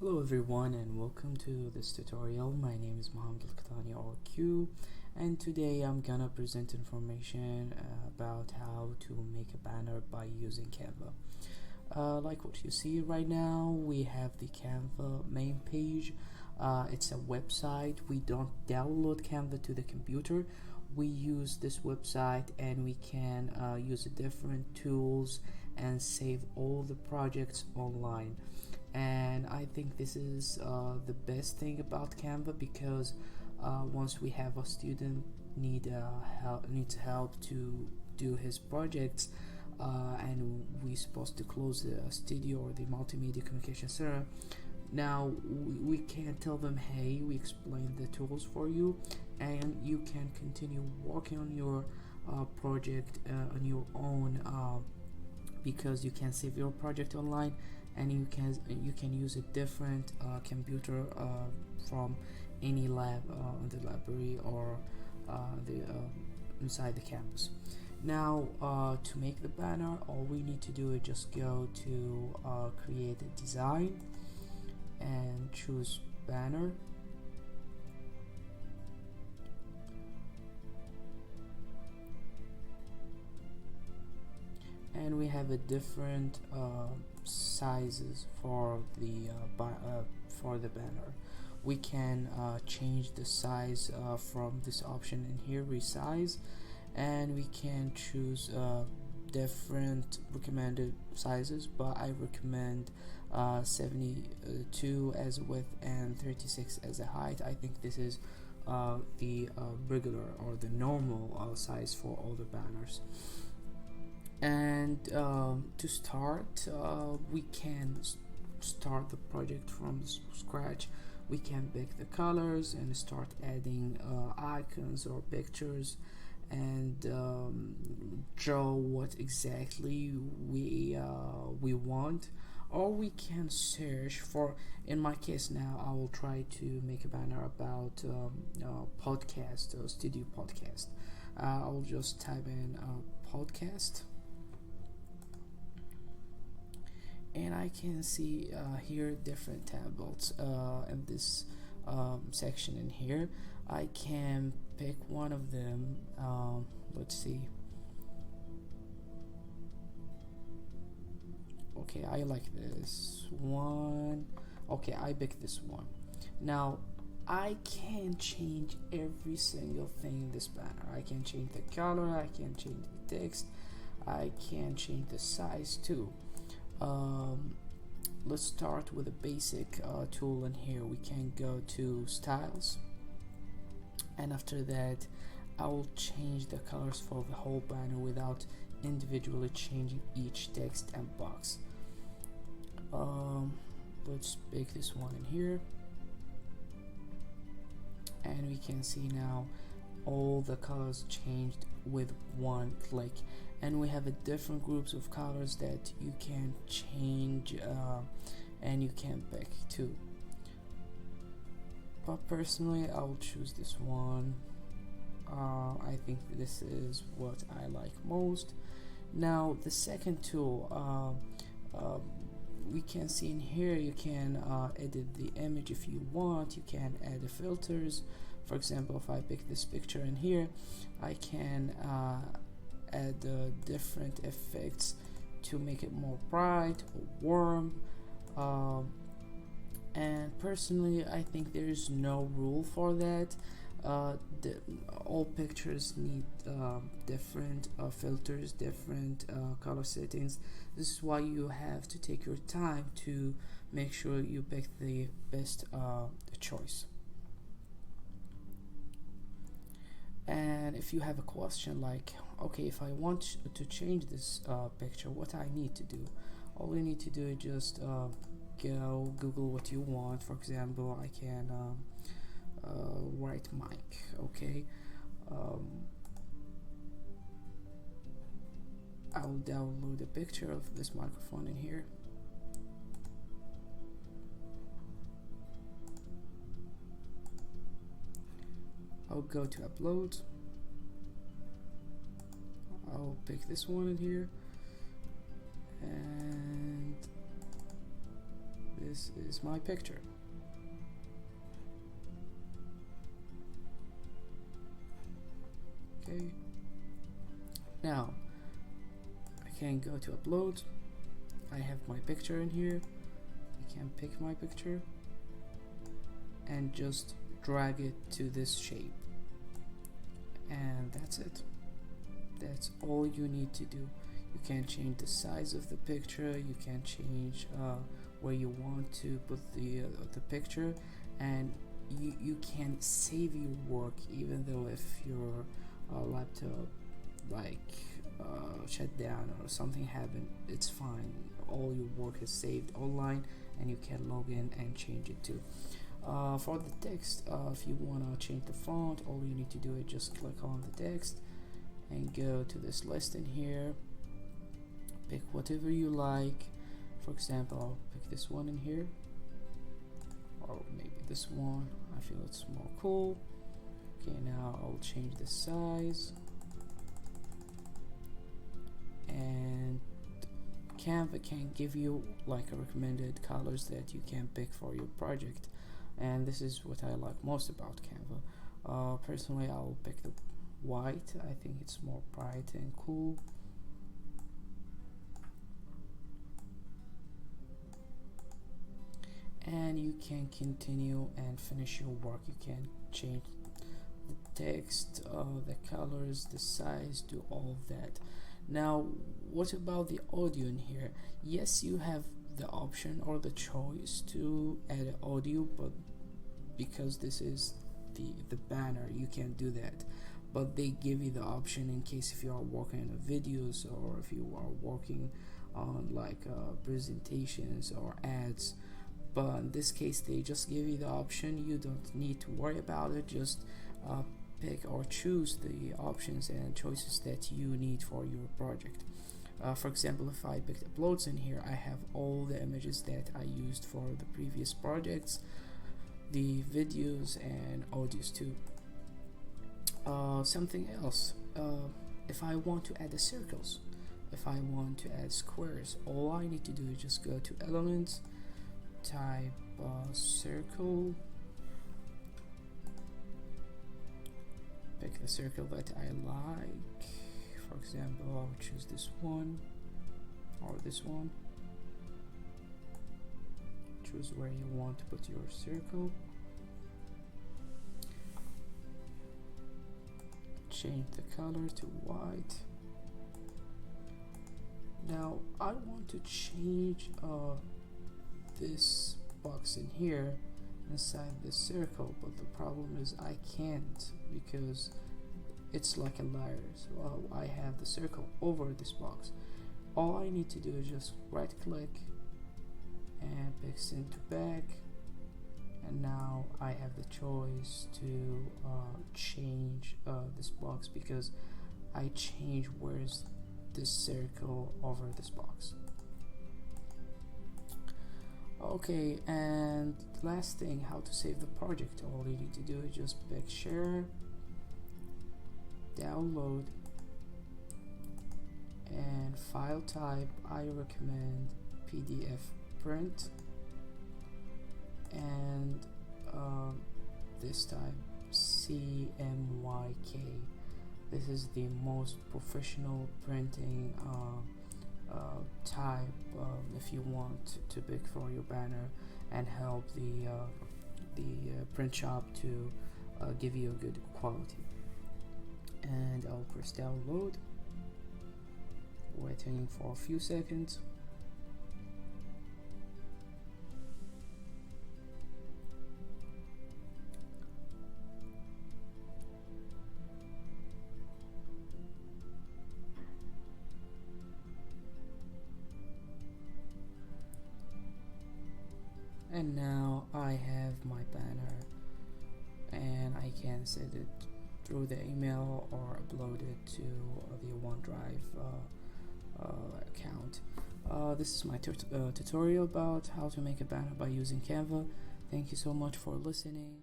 Hello everyone and welcome to this tutorial. My name is Mohammed Al-Qatani or Q, and today I'm gonna present information about how to make a banner by using Canva. Like what you see right now, we have the Canva main page. It's a website. We don't download Canva to the computer. We use this website and we can use different tools and save all the projects online. And I think this is the best thing about Canva, because once we have a student needs help to do his projects, and we're supposed to close the studio or the multimedia communication center. Now we can tell them, hey, we explained the tools for you and you can continue working on your project on your own, because you can save your project online and you can use a different computer from any lab in the library or the inside the campus. Now to make the banner, all we need to do is just go to create a design and choose banner. And we have a different sizes for the banner. We can change the size from this option in here, resize, and we can choose different recommended sizes, but I recommend 72 as a width and 36 as a height. I think this is the regular or the normal size for all the banners. And to start, we can start the project from scratch. We can pick the colors and start adding icons or pictures and draw what exactly we want. Or we can search for, in my case now, I will try to make a banner about podcast or studio podcast. I'll just type in podcast, and I can see here different tables in this section in here. I can pick one of them. Let's see. Okay, I like this one. Okay, I pick this one. Now I can change every single thing in this banner. I can change the color, I can change the text, I can change the size too. Let's start with a basic tool in here. We can go to styles, and after that I will change the colors for the whole banner without individually changing each text and box. Let's pick this one in here, and we can see now all the colors changed with one click, and we have a different groups of colors that you can change and you can pick too. But personally I will choose this one. I think this is what I like most. Now the second tool, we can see in here you can edit the image if you want. You can add the filters. For example, if I pick this picture in here, I can add different effects to make it more bright or warm. And personally I think there is no rule for that. All pictures need different filters, different color settings. This is why you have to take your time to make sure you pick the best choice. And if you have a question like, okay, if I want to change this picture, what I need to do, all you need to do is just go Google what you want. For example, I can write mic. Okay, I'll download a picture of this microphone in here. I'll go to upload. I'll pick this one in here, and this is my picture. Okay, now I can go to upload. I have my picture in here. I can pick my picture and just drag it to this shape, and that's it. That's all you need to do. You can change the size of the picture, you can change where you want to put the picture, and you can save your work even though if your laptop shut down or something happened. It's fine, all your work is saved online and you can log in and change it too. For the text, if you want to change the font, all you need to do is just click on the text and go to this list in here, pick whatever you like. For example, I'll pick this one in here, or maybe this one. I feel it's more cool. Okay, now I'll change the size, and Canva can give you like a recommended colors that you can pick for your project, and this is what I like most about Canva. Personally, I'll pick the white. I think it's more bright and cool. And you can continue and finish your work. You can change the text, the colors, the size, do all of that. Now, what about the audio in here? Yes, you have the option or the choice to add audio, but because this is the banner, you can't do that. But they give you the option in case if you are working on videos or if you are working on presentations or ads. But in this case, they just give you the option. You don't need to worry about it. Just pick or choose the options and choices that you need for your project. For example, if I picked uploads in here, I have all the images that I used for the previous projects, the videos and audios too. Something else, if I want to add the circles, if I want to add squares, all I need to do is just go to elements, type circle, pick the circle that I like. For example, I'll choose this one or this one. Choose where you want to put your circle. Change the color to white. Now I want to change this box in here inside the circle, but the problem is I can't because it's like a layer. So I have the circle over this box. All I need to do is just right click and pick send to back, and now I have the choice to change this box because I change where's this circle over this box. Okay, and last thing, how to save the project. All you need to do is just pick share, download, and file type. I recommend PDF print, and this type CMYK. This is the most professional printing type if you want to pick for your banner and help the print shop to give you a good quality. And I'll press download, waiting for a few seconds. And now I have my banner, and I can send it through the email or upload it to the OneDrive account. This is my tutorial about how to make a banner by using Canva. Thank you so much for listening.